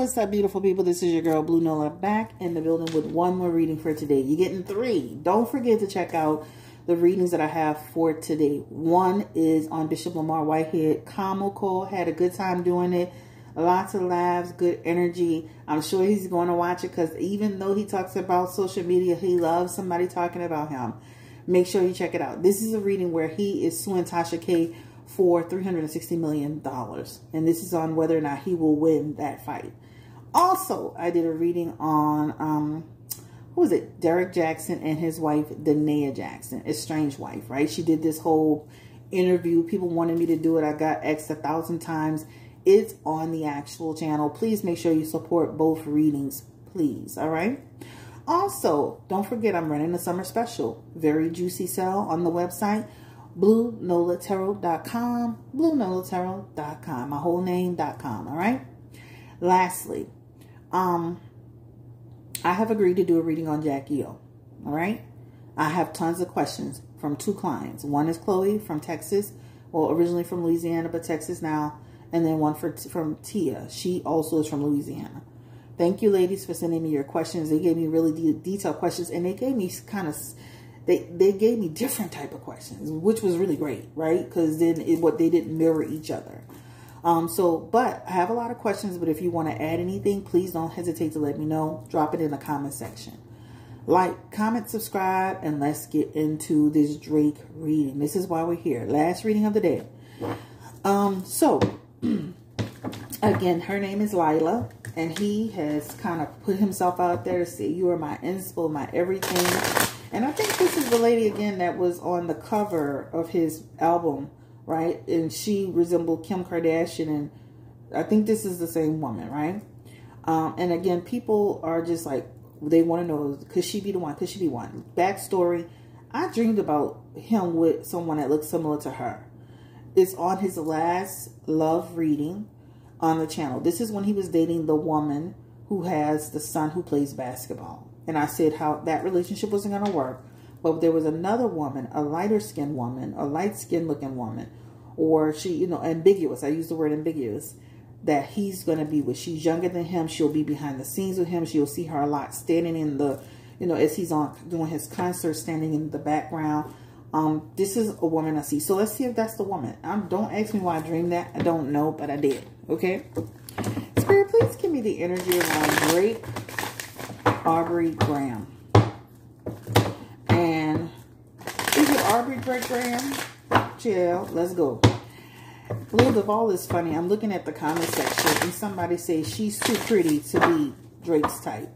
What's up, beautiful people? This is your girl Blue Nola, back in the building with one more reading for today. You're getting 3. Don't forget to check out the readings that I have for today. One is on Bishop Lamar Whitehead. Comical, had a good time doing it. Lots of laughs, good energy. I'm sure he's going to watch it because even though he talks about social media, he loves somebody talking about him. Make sure you check it out. This is a reading where he is suing Tasha K for $360 million. And this is on whether or not he will win that fight. Also, I did a reading on, who was it? Derek Jackson and his wife, Danae Jackson, estranged wife, right? She did this whole interview. People wanted me to do it. I got asked 1,000 times. It's on the actual channel. Please make sure you support both readings, please. All right. Also, don't forget I'm running a summer special. Very juicy sale on the website. BlueNolaTarot.com. BlueNolaTarot.com. My whole name.com. All right. Lastly, I have agreed to do a reading on Jackie O. All right. I have tons of questions from 2 clients. One is Chloe from Texas. Well, originally from Louisiana, but Texas now. And then one from Tia. She also is from Louisiana. Thank you, ladies, for sending me your questions. They gave me really detailed questions, and they gave me kind of, they gave me different type of questions, which was really great, right? Because then they didn't mirror each other. But I have a lot of questions, but if you want to add anything, please don't hesitate to let me know. Drop it in the comment section. Like, comment, subscribe, and let's get into this Drake reading. This is why we're here. Last reading of the day. Again, her name is Lilah, and he has kind of put himself out there to say, you are my inspo, my everything. And I think this is the lady, again, that was on the cover of his album, right? And she resembled Kim Kardashian, and I think this is the same woman, right? And again, people are just like, they want to know, could she be the one? Could she be one? Backstory, I dreamed about him with someone that looks similar to her. It's on his last love reading on the channel. This is when he was dating the woman who has the son who plays basketball. And I said how that relationship wasn't going to work. But there was another woman, a lighter skinned woman, a light skinned looking woman, or she, you know, ambiguous. I use the word ambiguous, that he's going to be with. She's younger than him. She'll be behind the scenes with him. She'll see her a lot standing in the, you know, as he's on doing his concert, standing in the background. This is a woman I see. So let's see if that's the woman. Don't ask me why I dreamed that. I don't know, but I did. Okay. Spirit, please give me the energy around Drake Aubrey Graham. And is it Aubrey Drake Graham? Chill. Let's go. Blue Duval is funny. I'm looking at the comment section and somebody says she's too pretty to be Drake's type.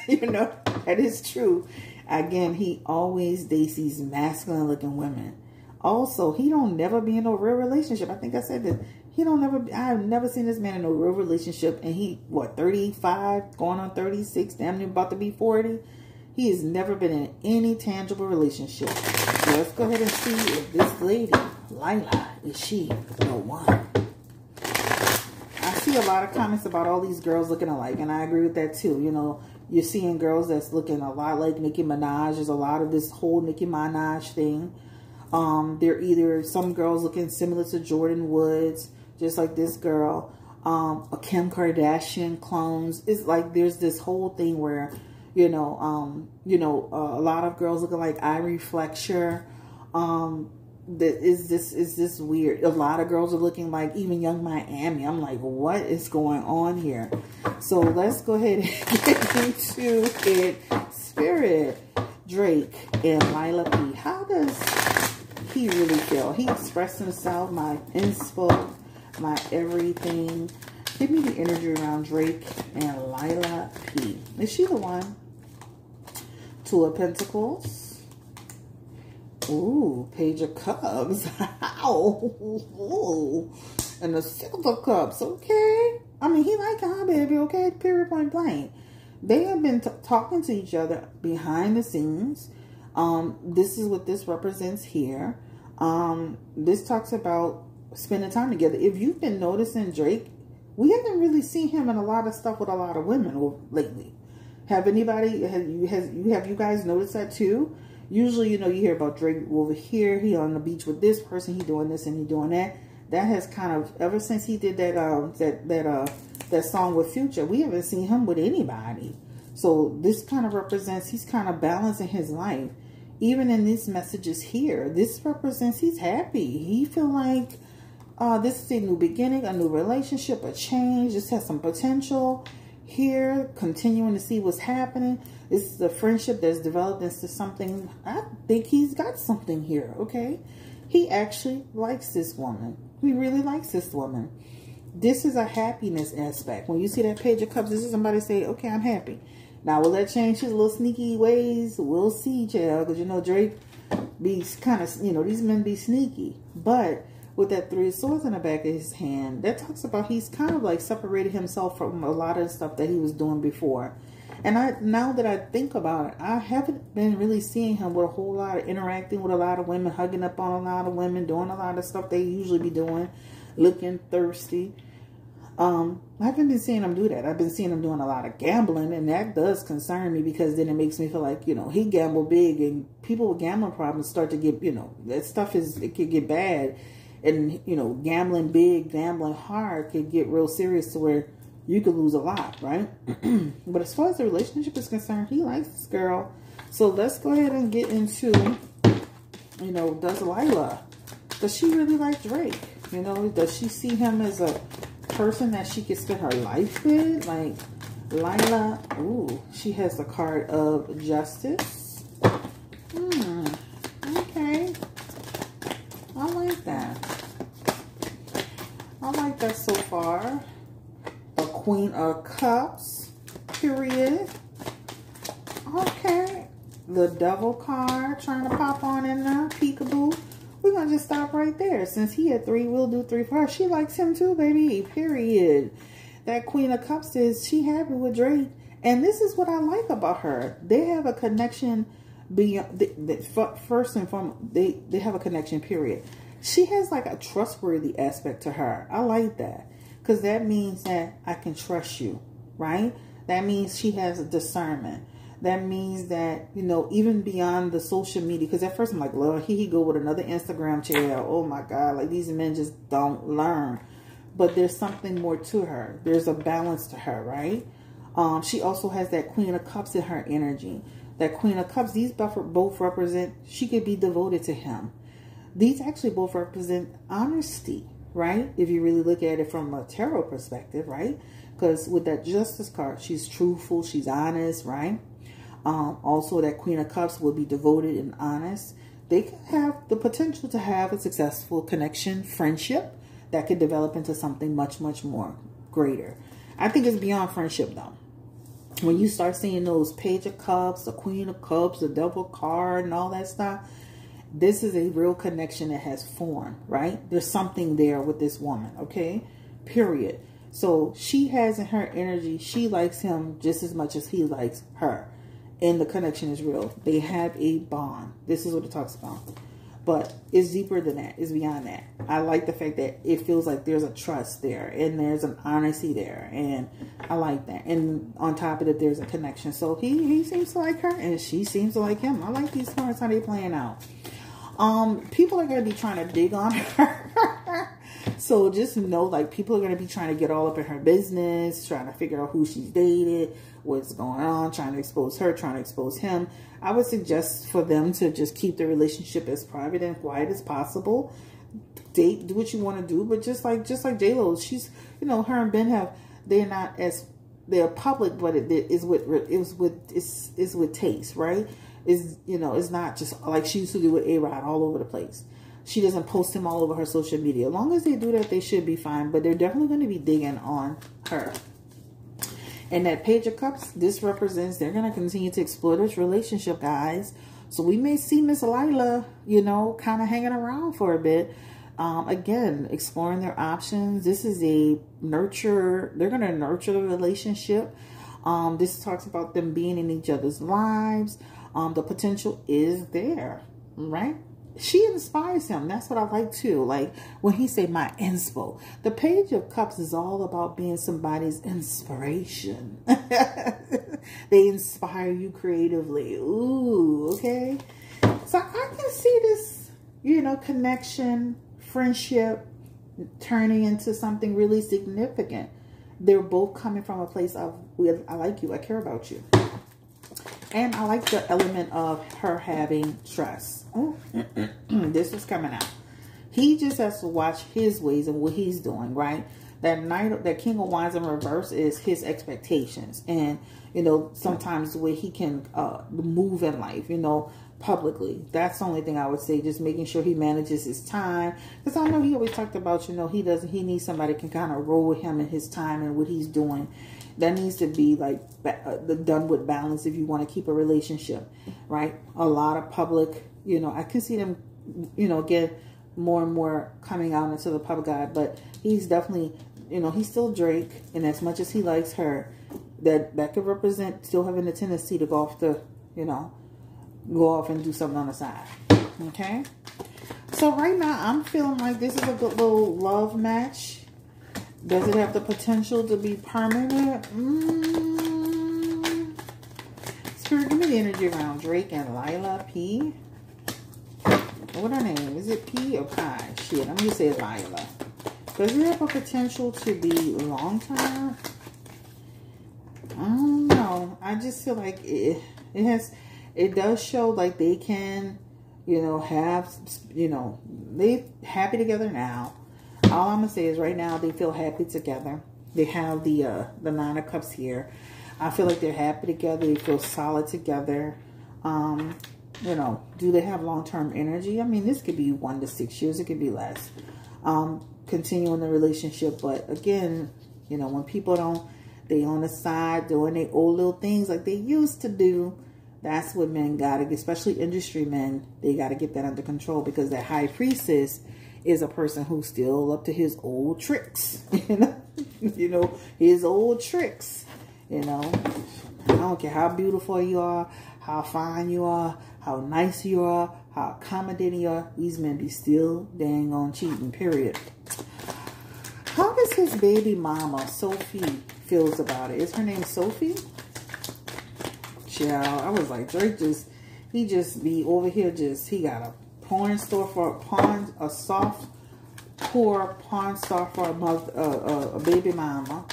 You know, that is true. Again, he always dates these masculine looking women. Also, he don't never be in a real relationship. I think I said that. I've never seen this man in a real relationship. And he, what, 35, going on 36, damn near about to be 40. He has never been in any tangible relationship. So let's go ahead and see if this lady, Lilah, is she the one? I see a lot of comments about all these girls looking alike. And I agree with that too. You know, you're seeing girls that's looking a lot like Nicki Minaj. There's a lot of this whole Nicki Minaj thing. They're either some girls looking similar to Jordan Woods, just like this girl. A Kim Kardashian clones. It's like there's this whole thing where, a lot of girls looking like Irie Fletcher. Is this weird? A lot of girls are looking like even Young Miami. I'm like, what is going on here? So let's go ahead and get into it. Spirit, Drake, and Lilah P. How does he really feel? He expressed himself, my inspo, my everything. Give me the energy around Drake and Lilah P. Is she the one? 2 of Pentacles. Ooh, Page of Cups. Ow. And the 6 of Cups. Okay. I mean, he like her, baby. Okay. Period, point blank. They have been talking to each other behind the scenes. This is what this represents here. This talks about spending time together. If you've been noticing Drake, we haven't really seen him in a lot of stuff with a lot of women lately. Have you guys noticed that too? Usually, you know, you hear about Drake over here. He on the beach with this person. He doing this and he doing that. That has kind of, ever since he did that that song with Future, we haven't seen him with anybody. So this kind of represents he's kind of balancing his life. Even in these messages here, this represents he's happy. He feel like this is a new beginning, a new relationship, a change. This has some potential here, continuing to see what's happening. This is a friendship that's developed into something. I think he's got something here, okay? He actually likes this woman. He really likes this woman. This is a happiness aspect. When you see that Page of Cups, this is somebody say, okay, I'm happy. Now, will that change his little sneaky ways? We'll see, child. Because, you know, Drake be kind of, you know, these men be sneaky. But with that 3 of Swords in the back of his hand, that talks about he's kind of like separated himself from a lot of the stuff that he was doing before. And now that I think about it, I haven't been really seeing him with a whole lot of interacting with a lot of women, hugging up on a lot of women, doing a lot of stuff they usually be doing, looking thirsty. I haven't been seeing him do that. I've been seeing him doing a lot of gambling, and that does concern me because then it makes me feel like, you know, he gambled big, and people with gambling problems start to get, you know, that stuff it could get bad. And, you know, gambling big, gambling hard could get real serious to where you could lose a lot, right? But as far as the relationship is concerned, he likes this girl. So let's go ahead and get into, you know, does Lilah, does she really like Drake? You know, does she see him as a person that she could spend her life with? Like, Lilah, ooh, she has the card of Justice. Okay. I like that. I like that so far. A Queen of Cups, period. Okay. The Devil card trying to pop on in there, peekaboo. We're going to just stop right there. Since he had 3, we'll do 3 for her. She likes him too, baby, period. That Queen of Cups says she happy with Drake. And this is what I like about her. They have a connection beyond, first and foremost, they have a connection, period. She has like a trustworthy aspect to her. I like that. Because that means that I can trust you, right? That means she has a discernment. That means that, you know, even beyond the social media, because at first I'm like, Lord, here he go with another Instagram child. Oh my God, like these men just don't learn. But there's something more to her. There's a balance to her, right? She also has that Queen of Cups in her energy. That Queen of Cups, these both represent, she could be devoted to him. These actually both represent honesty, right? If you really look at it from a tarot perspective, right? Because with that Justice card, she's truthful, she's honest, right? Also, that Queen of Cups will be devoted and honest. They could have the potential to have a successful connection, friendship, that could develop into something much, much more greater. I think it's beyond friendship, though. When you start seeing those Page of Cups, the Queen of Cups, the Devil card, and all that stuff, this is a real connection that has formed, right? There's something there with this woman, okay? Period. So she has in her energy, she likes him just as much as he likes her. And the connection is real. They have a bond. This is what it talks about. But it's deeper than that. It's beyond that. I like the fact that it feels like there's a trust there. And there's an honesty there. And I like that. And on top of it, there's a connection. So he seems to like her. And she seems to like him. I like these cards, how they playing out. People are going to be trying to dig on her. So just know, like, people are going to be trying to get all up in her business, trying to figure out who she's dated, what's going on, trying to expose her, trying to expose him. I would suggest for them to just keep the relationship as private and quiet as possible. Date, do what you want to do, but just like J-Lo, she's, you know, her and Ben they're public, but it's with taste, right? Is, you know, it's not just like she used to do with A-Rod all over the place. She doesn't post him all over her social media. As long as they do that, they should be fine. But they're definitely going to be digging on her. And that Page of Cups, this represents they're going to continue to explore this relationship, guys. So we may see Miss Lilah, you know, kind of hanging around for a bit. Again, exploring their options. This is a nurture. They're going to nurture the relationship. This talks about them being in each other's lives. The potential is there, right? She inspires him. That's what I like too. Like when he say my inspo. The Page of Cups is all about being somebody's inspiration. They inspire you creatively. Ooh, okay. So I can see this, you know, connection, friendship turning into something really significant. they're both coming from a place of, I like you, I care about you. And I like the element of her having trust. Oh, this is coming out. He just has to watch his ways and what he's doing, right? That King of Wands in reverse is his expectations. And, you know, sometimes the way he can move in life, you know, publicly. That's the only thing I would say. Just making sure he manages his time. Because I know he always talked about, you know, he needs somebody who can kind of roll with him in his time and what he's doing. That needs to be like done with balance if you want to keep a relationship, right? A lot of public, you know, I can see them, you know, get more and more coming out into the public eye, but he's definitely, you know, he's still Drake, and as much as he likes her, that could represent still having a tendency to go off the, you know, go off and do something on the side. Okay, so right now I'm feeling like this is a good little love match. Does it have the potential to be permanent? Spirit, give me the energy around Drake and Lilah P. What her name? Is it P or Pi? Shit, I'm going to say Lilah. Does it have a potential to be long term? I don't know. I just feel like it does show like they can, you know, have, you know, they happy together now. All I'm going to say is right now they feel happy together. They have the Nine of Cups here. I feel like they're happy together. They feel solid together. You know, do they have long-term energy? I mean, this could be 1 to 6 years. It could be less. Continuing the relationship. But again, you know, when people don't, they on the side doing their old little things like they used to do. That's what men got to, especially industry men, they got to get that under control, because that high priestess is a person who's still up to his old tricks. You know, his old tricks. You know, I don't care how beautiful you are, how fine you are, how nice you are, how accommodating you are. These men be still dang on cheating, period. How does his baby mama, Sophie, feels about it? Is her name Sophie? Child, I was like, Drake he just be over here he got a porn store for a soft core porn store for a baby mama.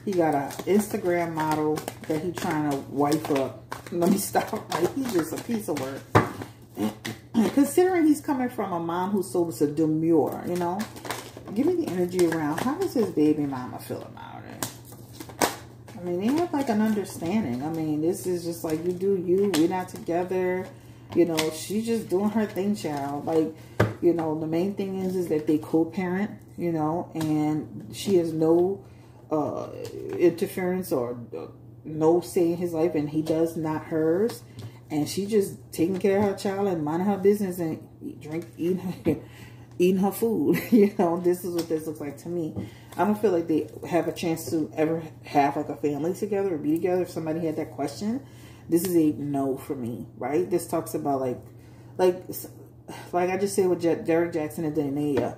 He got an Instagram model that he trying to wife up. Let me stop. Like, he's just a piece of work. Considering he's coming from a mom who's so demure, you know. Give me the energy around. How does his baby mama feel about it? I mean, they have like an understanding. I mean, this is just like, you do you. We're not together. You know, she's just doing her thing, child. Like, you know, the main thing is that they co-parent, you know, and she has no interference or no say in his life, and he does not hers, and she just taking care of her child and minding her business and eating her food. You know, this is what this looks like to me. I don't feel like they have a chance to ever have like a family together or be together. If somebody had that question, this is a no for me, right? This talks about like I just said with Derek Jackson and Danae.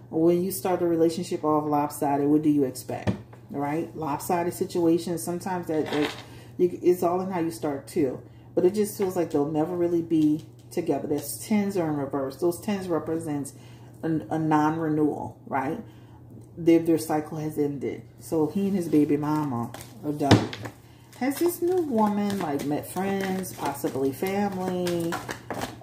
When you start a relationship off lopsided, what do you expect? Right? Lopsided situations, sometimes it's all in how you start too. But it just feels like they'll never really be together. There's 10s are in reverse. Those 10s represents a non-renewal, right? Their cycle has ended. So he and his baby mama are done. Has this new woman like met friends, possibly family?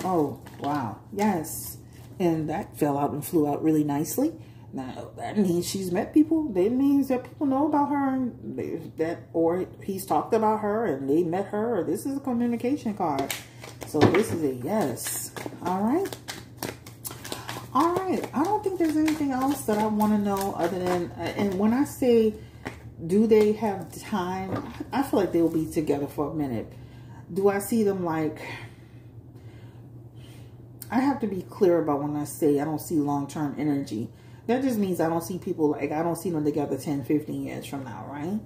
Oh, wow. Yes. And that fell out and flew out really nicely. Now, that means she's met people. That means that people know about her, and or he's talked about her and they met her. Or this is a communication card. So this is a yes. All right. All right. I don't think there's anything else that I want to know other than, and when I say, do they have time? I feel like they'll be together for a minute. Do I see them like, I have to be clear about when I say I don't see long-term energy. That just means I don't see people, like, I don't see them together 10, 15 years from now, right?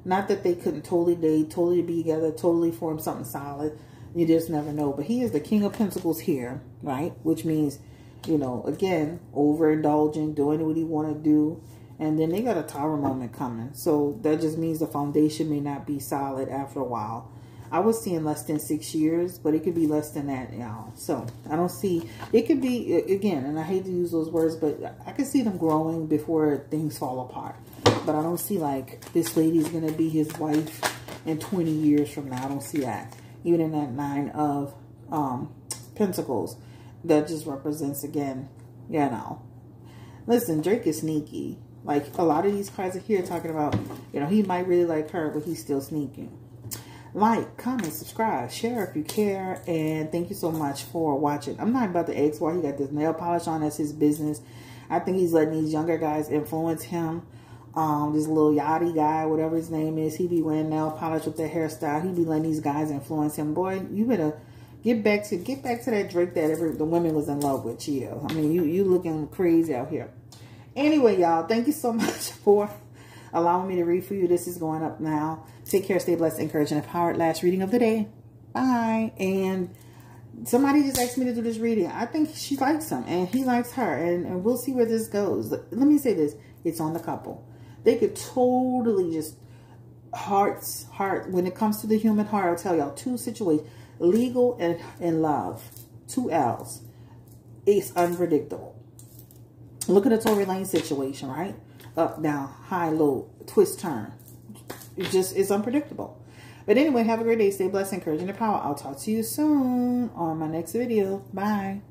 Not that they couldn't totally date, totally be together, totally form something solid. You just never know. But he is the King of Pentacles here, right? Which means, you know, again, overindulging, doing what he want to do. And then they got a Tower moment coming. So that just means the foundation may not be solid after a while. I was seeing less than 6 years, but it could be less than that, y'all. So I don't see, it could be, again, and I hate to use those words, but I can see them growing before things fall apart. but I don't see like this lady's going to be his wife in 20 years from now. I don't see that. Even in that 9 of Pentacles, that just represents, again, you know. Listen, Drake is sneaky. Like, a lot of these cards are here talking about, you know, he might really like her, but he's still sneaking. Like, comment, subscribe, share if you care, and thank you so much for watching. I'm not about to ask why he got this nail polish on. That's his business. I think he's letting these younger guys influence him. This little yachty guy, whatever his name is, he be wearing nail polish with that hairstyle. He be letting these guys influence him. Boy, you better get back to that Drake that the women was in love with. Chill. I mean, you looking crazy out here. Anyway, y'all, thank you so much for allowing me to read for you. This is going up now. Take care, stay blessed, encouraged, and empowered. Last reading of the day. Bye. And somebody just asked me to do this reading. I think she likes him and he likes her. And we'll see where this goes. Let me say this. It's on the couple. They could totally just heart. When it comes to the human heart, I'll tell y'all 2 situations. Legal and love. 2 L's. It's unpredictable. Look at the Tory Lane situation, right? Up, down, high, low, twist, turn. It's unpredictable. But anyway, have a great day. Stay blessed, encouraged, and empowered. I'll talk to you soon on my next video. Bye.